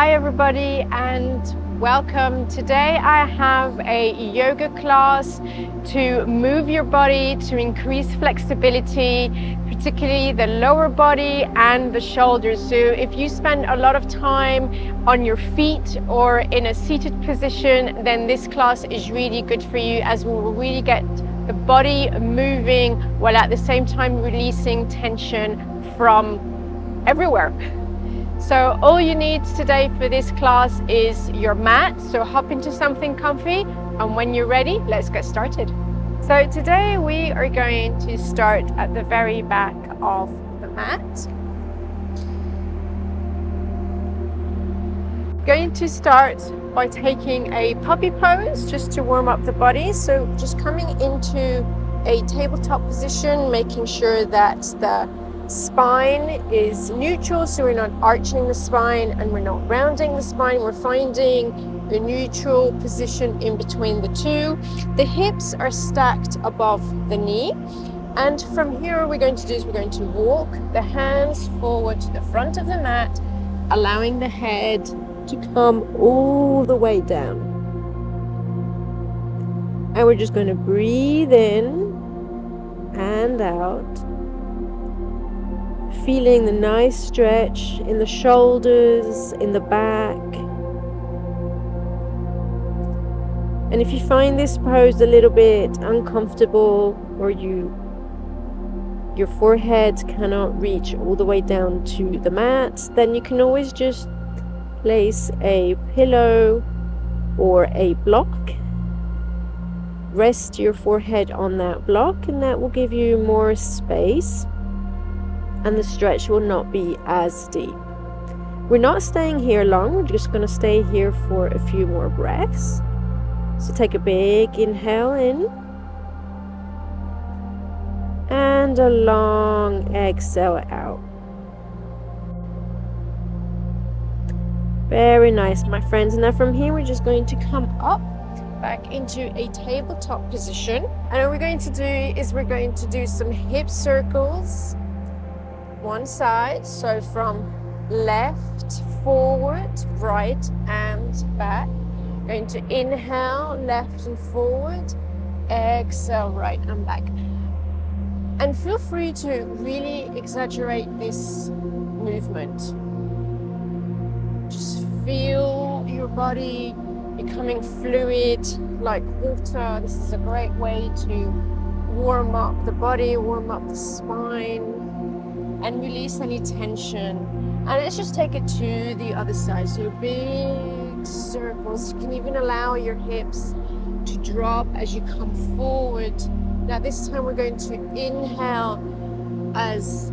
Hi everybody and welcome. Today I have a yoga class to move your body, to increase flexibility, particularly the lower body and the shoulders. So if you spend a lot of time on your feet or in a seated position, then this class is really good for you, as we will really get the body moving while at the same time releasing tension from everywhere. So all you need today for this class is your mat. So hop into something comfy, and when you're ready, let's get started. So today we are going to start at the very back of the mat. Going to start by taking a puppy pose just to warm up the body. So just coming into a tabletop position, making sure that the spine is neutral, so we're not arching the spine and we're not rounding the spine. We're finding a neutral position in between the two. The hips are stacked above the knee, and from here what we're going to do is we're going to walk the hands forward to the front of the mat, allowing the head to come all the way down, and we're just going to breathe in and out, feeling the nice stretch in the shoulders, in the back. And if you find this pose a little bit uncomfortable, or your forehead cannot reach all the way down to the mat, then you can always just place a pillow or a block. Rest your forehead on that block, and that will give you more space, and the stretch will not be as deep. We're not staying here long, we're just going to stay here for a few more breaths. So take a big inhale in, and a long exhale out. Very nice, my friends. Now from here we're just going to come up back into a tabletop position, and what we're going to do is we're going to do some hip circles one side, so from left, forward, right and back. Going to inhale, left and forward, exhale, right and back. And feel free to really exaggerate this movement. Just feel your body becoming fluid like water. This is a great way to warm up the body, warm up the spine, and release any tension. And let's just take it to the other side. So big circles. You can even allow your hips to drop as you come forward. Now this time we're going to inhale as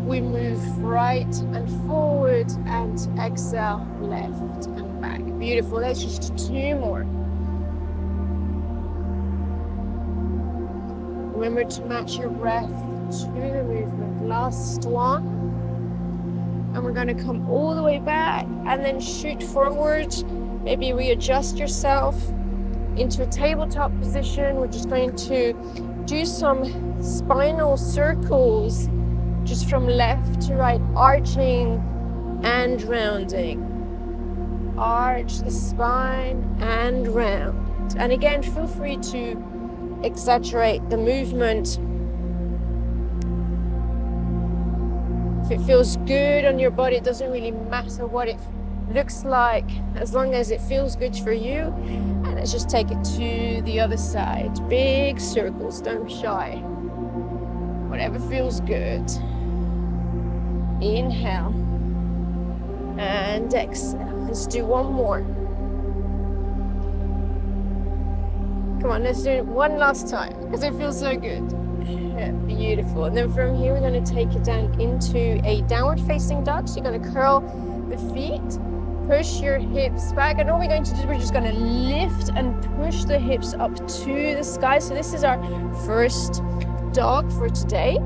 we move right and forward, and exhale left and back. Beautiful. Let's just do two more. Remember to match your breath to the movement. Last one, and we're going to come all the way back and then shoot forward. Maybe readjust yourself into a tabletop position. We're just going to do some spinal circles, just from left to right, arching and rounding. Arch the spine and round. And again, feel free to exaggerate the movement. If it feels good on your body, it doesn't really matter what it looks like, as long as it feels good for you. And let's just take it to the other side. Big circles, don't be shy. Whatever feels good. Inhale and exhale. Let's do one more. Come on, let's do it one last time, because it feels so good. Yeah, beautiful. And then from here we're going to take it down into a downward facing dog. So you're going to curl the feet, push your hips back, and all we're going to do is we're just going to lift and push the hips up to the sky. So this is our first dog for today.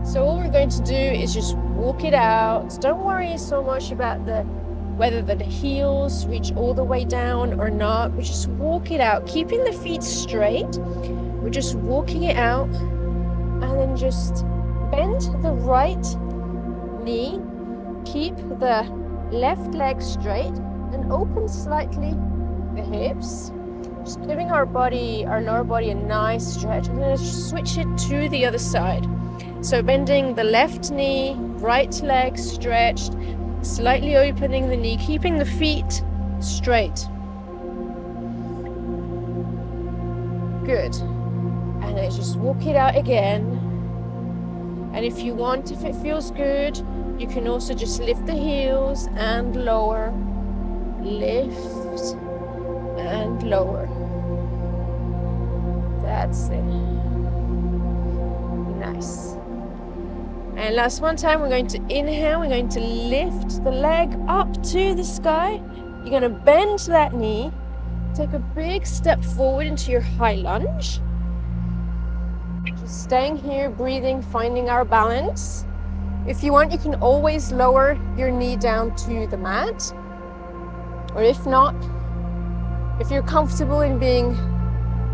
So all we're going to do is just walk it out. Don't worry so much about whether the heels reach all the way down or not. We just walk it out, keeping the feet straight. We're just walking it out. And then just bend the right knee, keep the Left leg straight and open slightly the hips. Just giving our body, our lower body, a nice stretch. I'm going to switch it to the other side. So bending the left knee, right leg stretched, slightly opening the knee, keeping the feet straight. Good. And then just walk it out again. And if you want, if it feels good, you can also just lift the heels and lower. Lift and lower. That's it. Nice. And last one time, we're going to inhale. We're going to lift the leg up to the sky. You're going to bend that knee. Take a big step forward into your high lunge. Just staying here, breathing, finding our balance. If you want, you can always lower your knee down to the mat. Or if not, if you're comfortable in being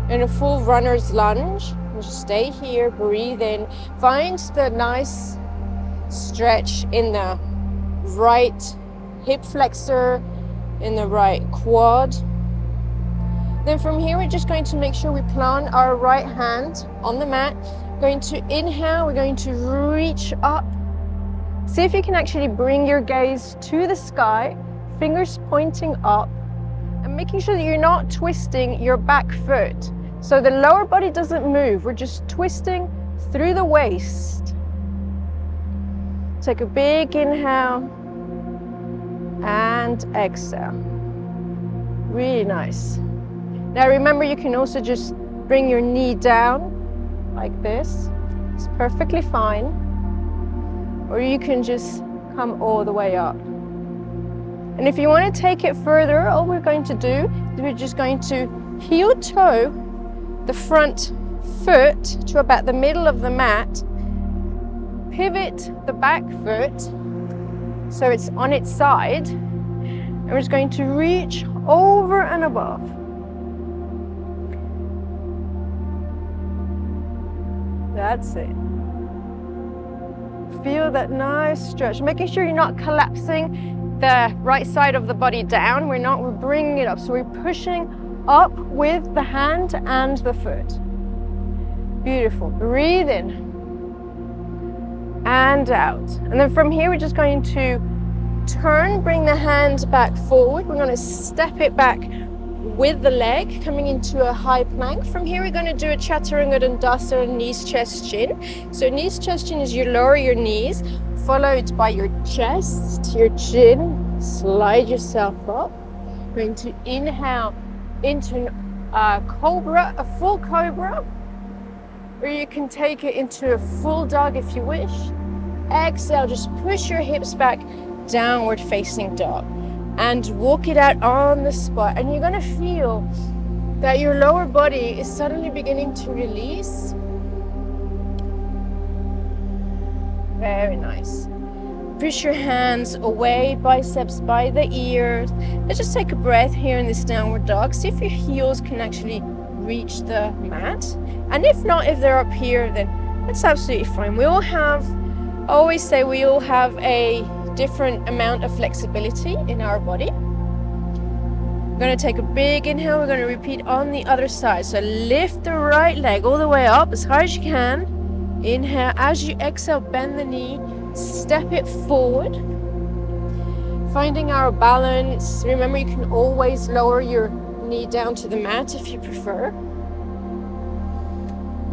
in a full runner's lunge, just stay here, breathe in. Find the nice stretch in the right hip flexor, in the right quad. Then from here, we're just going to make sure we plant our right hand on the mat. Going to inhale, we're going to reach up. See if you can actually bring your gaze to the sky, fingers pointing up, and making sure that you're not twisting your back foot. So the lower body doesn't move, we're just twisting through the waist. Take a big inhale and exhale. Really nice. Now remember, you can also just bring your knee down like this. It's perfectly fine. Or you can just come all the way up. And if you want to take it further, all we're going to do is we're just going to heel toe the front foot to about the middle of the mat, pivot the back foot so it's on its side, and we're just going to reach over and above. That's it. Feel that nice stretch, making sure you're not collapsing the right side of the body down. We're bringing it up. So we're pushing up with the hand and the foot. Beautiful. Breathe in and out. And then from here, we're just going to turn, bring the hand back forward. We're going to step it back with the leg, coming into a high plank. From here, we're going to do a Chaturanga Dandasana, knees, chest, chin. So knees, chest, chin is you lower your knees, followed by your chest, your chin. Slide yourself up. Going to inhale into a cobra, a full cobra, or you can take it into a full dog if you wish. Exhale, just push your hips back, downward facing dog, and walk it out on the spot. And you're going to feel that your lower body is suddenly beginning to release. Very nice. Push your hands away, biceps by the ears. Let's just take a breath here in this downward dog. See if your heels can actually reach the mat. And if not, if they're up here, then that's absolutely fine. We all have, I always say we all have a different amount of flexibility in our body. We're going to take a big inhale. We're going to repeat on the other side. So lift the right leg all the way up as high as you can. Inhale. As you exhale, bend the knee. Step it forward. Finding our balance. Remember, you can always lower your knee down to the mat if you prefer.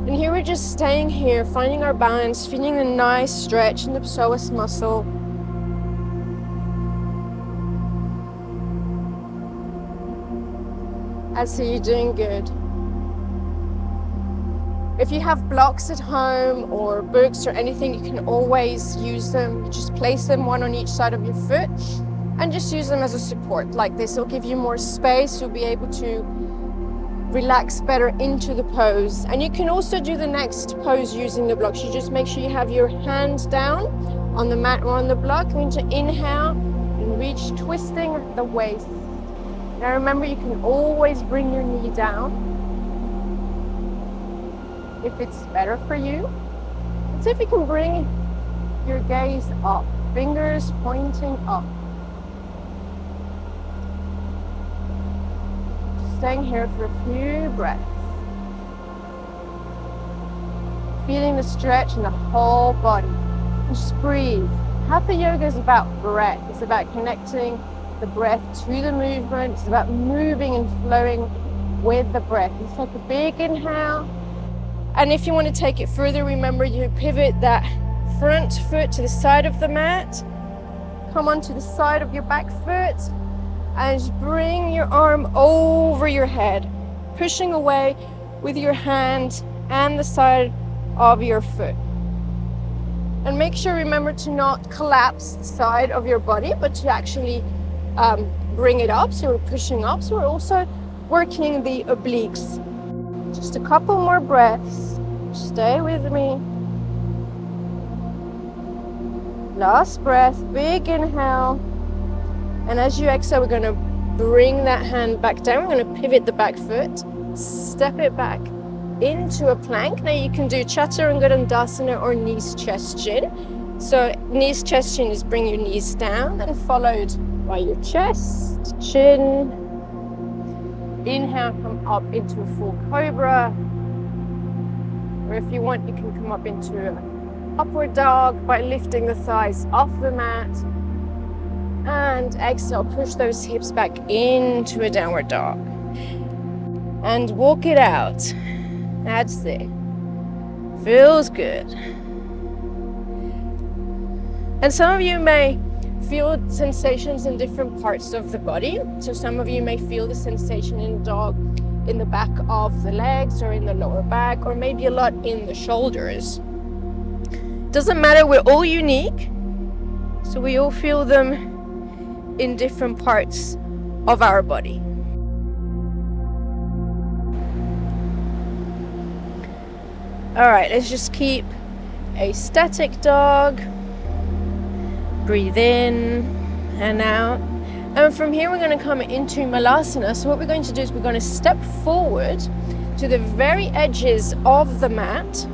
And here we're just staying here, finding our balance, feeling a nice stretch in the psoas muscle. I see you doing good. If you have blocks at home or books or anything, you can always use them. You just place them one on each side of your foot and just use them as a support like this. It'll give you more space. You'll be able to relax better into the pose. And you can also do the next pose using the blocks. You just make sure you have your hand down on the mat or on the block. You're going to inhale and reach, twisting the waist. Now remember, you can always bring your knee down if it's better for you. And see if you can bring your gaze up, fingers pointing up. staying here for a few breaths. Feeling the stretch in the whole body. And just breathe. Hatha yoga is about breath. It's about connecting the breath to the movement. It's about moving and flowing with the breath. Let's take a big inhale. And if you want to take it further, remember you pivot that front foot to the side of the mat. Come onto the side of your back foot and just bring your arm over your head, pushing away with your hand and the side of your foot. And make sure, remember, to not collapse the side of your body, but to actually bring it up. So we're pushing up. So we're also working the obliques. Just a couple more breaths. Stay with me. Last breath, big inhale. And as you exhale, we're going to bring that hand back down. We're going to pivot the back foot, step it back into a plank. Now you can do Chaturanga or knees, chest, chin. So knees, chest, chin is bring your knees down and followed by your chest, chin. Inhale, come up into a full cobra. Or if you want, you can come up into an upward dog by lifting the thighs off the mat. And exhale, push those hips back into a downward dog. And walk it out. That's it. Feels good. And some of you may feel sensations in different parts of the body. So some of you may feel the sensation in dog in the back of the legs or in the lower back, or maybe a lot in the shoulders. Doesn't matter, we're all unique. So we all feel them in different parts of our body. All right, let's just keep a static dog. Breathe in and out. And from here, we're going to come into Malasana. So what we're going to do is we're going to step forward to the very edges of the mat,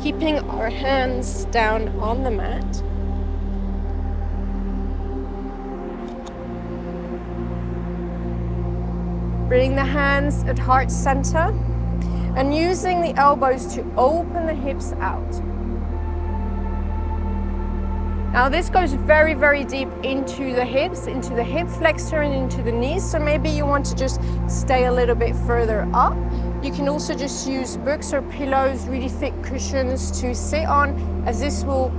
keeping our hands down on the mat. Bring the hands at heart center and using the elbows to open the hips out. Now this goes very, very deep into the hips, into the hip flexor and into the knees. So maybe you want to just stay a little bit further up. You can also just use books or pillows, really thick cushions to sit on, as this will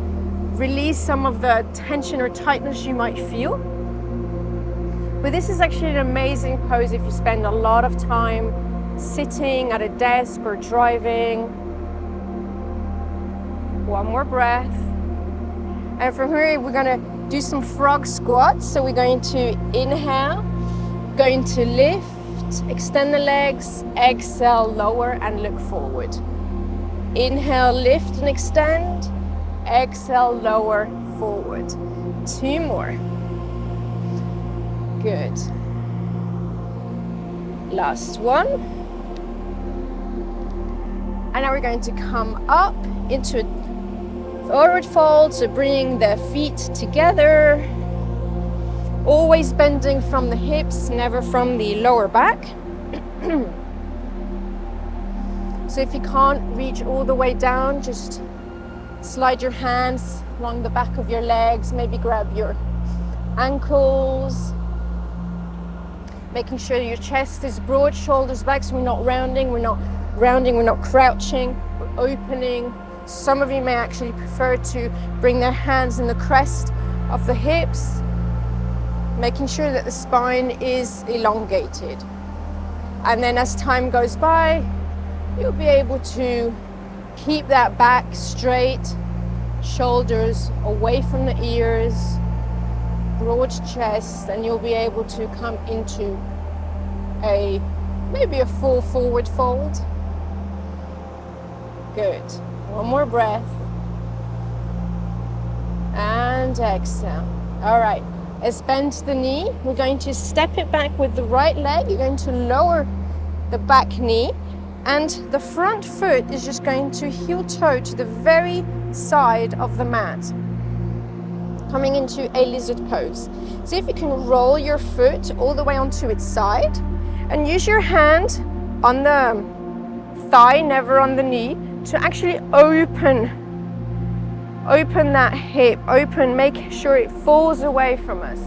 release some of the tension or tightness you might feel. But this is actually an amazing pose if you spend a lot of time sitting at a desk or driving. One more breath. And from here, we're going to do some frog squats. So we're going to inhale, going to lift, extend the legs, exhale, lower and look forward. Inhale, lift and extend, exhale, lower, forward. Two more. Good. Last one. And now we're going to come up into a forward fold, so bringing the feet together, always bending from the hips, never from the lower back. So if you can't reach all the way down, just slide your hands along the back of your legs, maybe grab your ankles, making sure your chest is broad, shoulders back, so we're not rounding, we're not crouching, we're opening. Some of you may actually prefer to bring their hands in the crest of the hips, making sure that the spine is elongated. And then as time goes by, you'll be able to keep that back straight, shoulders away from the ears, broad chest, and you'll be able to come into maybe a full forward fold. Good. One more breath. And exhale. All right. Let's bend the knee. We're going to step it back with the right leg. You're going to lower the back knee. And the front foot is just going to heel toe to the very side of the mat. Coming into a lizard pose. See if you can roll your foot all the way onto its side. And use your hand on the thigh, never on the knee, to actually open that hip, make sure it falls away from us,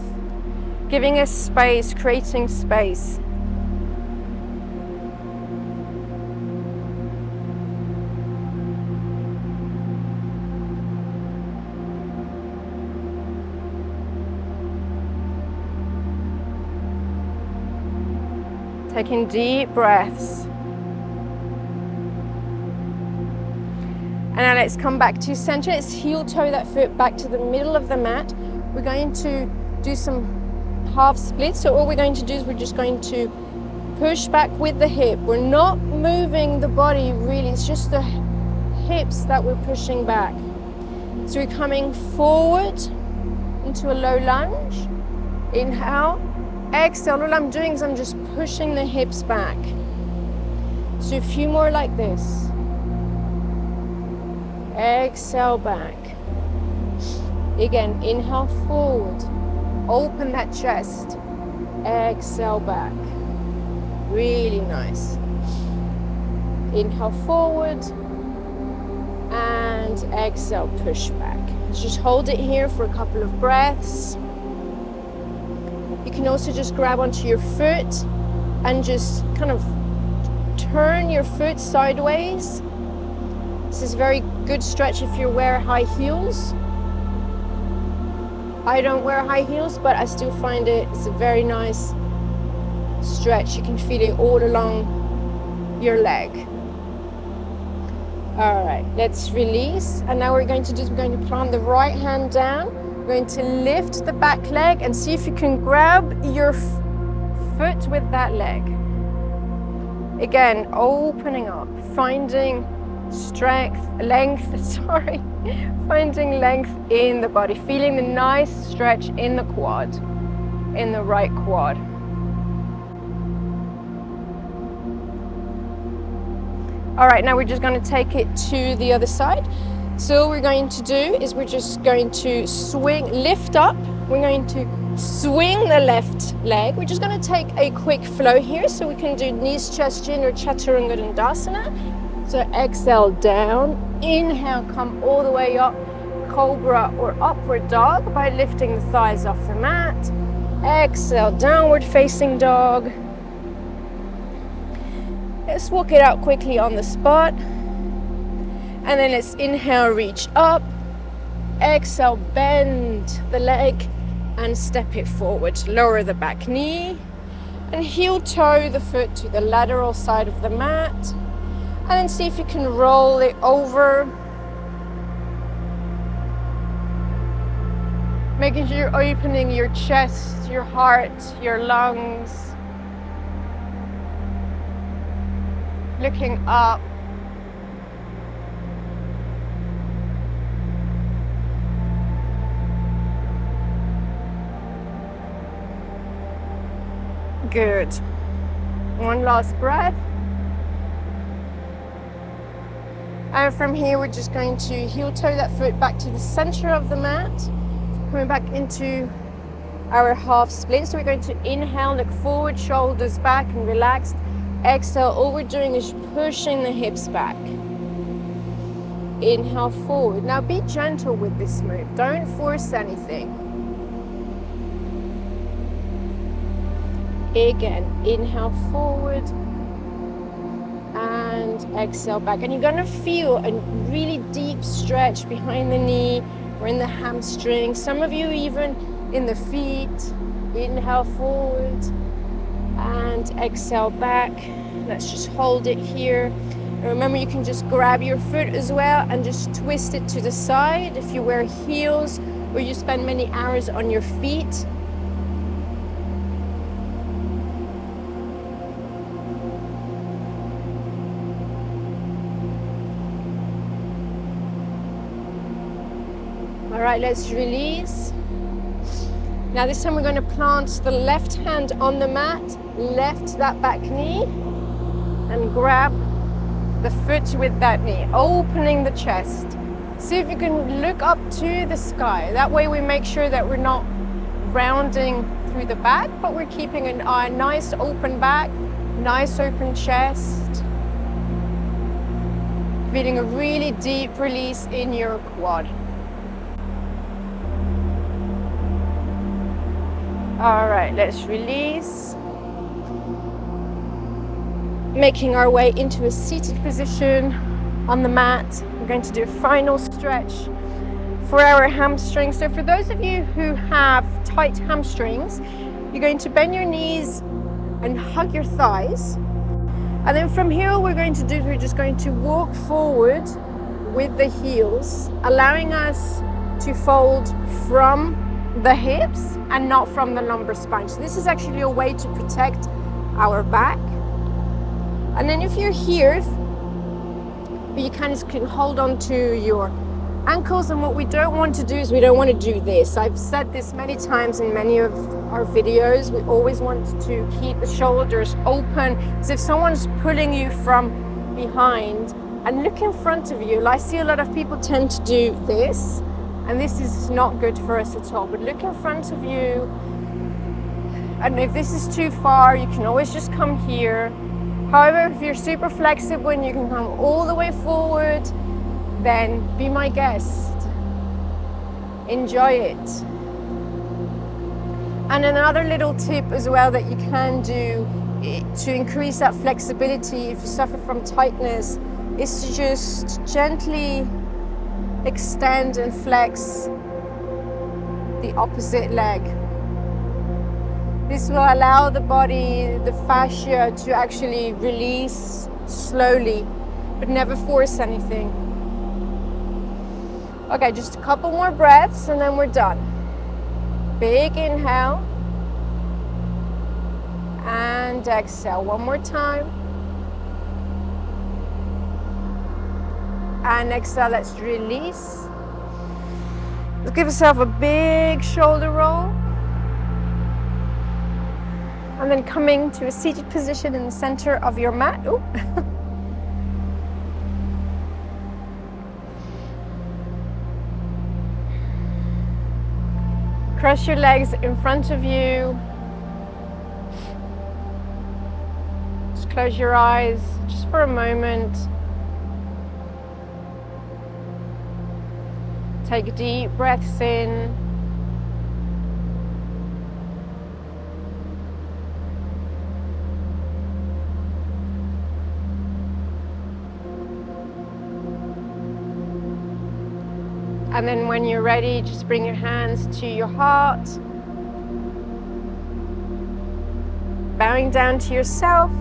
giving us space, creating space. Taking deep breaths. And now let's come back to center. Let's heel toe that foot back to the middle of the mat. We're going to do some half splits. So all we're going to do is we're just going to push back with the hip. We're not moving the body really, it's just the hips that we're pushing back. So we're coming forward into a low lunge. Inhale, exhale. All I'm doing is I'm just pushing the hips back. So a few more like this. Exhale back. Again, inhale forward. Open that chest. Exhale back. Really nice. Inhale forward. And exhale, push back. Just hold it here for a couple of breaths. You can also just grab onto your foot and just kind of turn your foot sideways. This is a very good stretch if you wear high heels. I don't wear high heels, but I still find it's a very nice stretch. You can feel it all along your leg. All right, let's release. And now we're going to plant the right hand down. We're going to lift the back leg and see if you can grab your foot with that leg. Again, opening up, finding finding length in the body, feeling the nice stretch in the quad, in the right quad. All right, now we're just going to take it to the other side. So all we're going to do is we're just going to lift up. We're going to swing the left leg. We're just going to take a quick flow here, so we can do knees, chest, chin, or chaturanga dandasana. So exhale down, inhale, come all the way up, cobra or upward dog by lifting the thighs off the mat. Exhale, downward facing dog. Let's walk it out quickly on the spot. And then let's inhale, reach up. Exhale, bend the leg and step it forward. Lower the back knee and heel toe the foot to the lateral side of the mat. And then see if you can roll it over. Making sure you're opening your chest, your heart, your lungs. Looking up. Good. One last breath. And from here, we're just going to heel toe that foot back to the center of the mat. Coming back into our half split. So we're going to inhale, look forward, shoulders back and relaxed. Exhale, all we're doing is pushing the hips back. Inhale forward. Now be gentle with this move. Don't force anything. Again, inhale forward. And exhale back. And you're going to feel a really deep stretch behind the knee or in the hamstring. Some of you even in the feet. Inhale forward and exhale back. Let's just hold it here. And remember, you can just grab your foot as well and just twist it to the side if you wear heels or you spend many hours on your feet. All right, let's release. Now this time we're going to plant the left hand on the mat, lift that back knee, and grab the foot with that knee, opening the chest. See if you can look up to the sky. That way we make sure that we're not rounding through the back, but we're keeping a nice open back, Nice open chest. Feeling a really deep release in your quad. All right, let's release. Making our way into a seated position on the mat. We're going to do a final stretch for our hamstrings. So for those of you who have tight hamstrings, you're going to bend your knees and hug your thighs. And then from here, what we're going to do is we're just going to walk forward with the heels, allowing us to fold from the hips and not from the lumbar spine. So this is actually a way to protect our back. And then if you're here, you kind of can hold on to your ankles, and what we don't want to do is we don't want to do this. I've said this many times in many of our videos. We always want to keep the shoulders open, as if someone's pulling you from behind, and look in front of you. I see a lot of people tend to do this, and this is not good for us at all. But look in front of you, and if this is too far, you can always just come here. However, if you're super flexible and you can come all the way forward, then be my guest. Enjoy it. And another little tip as well that you can do to increase that flexibility if you suffer from tightness is to just gently extend and flex the opposite leg. This will allow the body, the fascia, to actually release slowly, but never force anything. Okay, just a couple more breaths and then we're done. Big inhale and exhale. One more time. And exhale, let's release. Let's give yourself a big shoulder roll. And then coming to a seated position in the center of your mat. Ooh. Cross your legs in front of you. Just close your eyes just for a moment. Take deep breaths in. And then when you're ready, just bring your hands to your heart. Bowing down to yourself.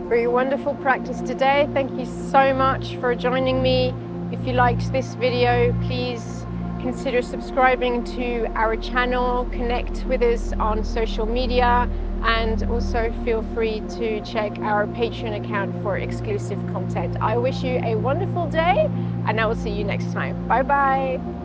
For your wonderful practice today. Thank you so much for joining me. If you liked this video, please consider subscribing to our channel, connect with us on social media, and also feel free to check our Patreon account for exclusive content. I wish you a wonderful day, and I will see you next time. Bye bye.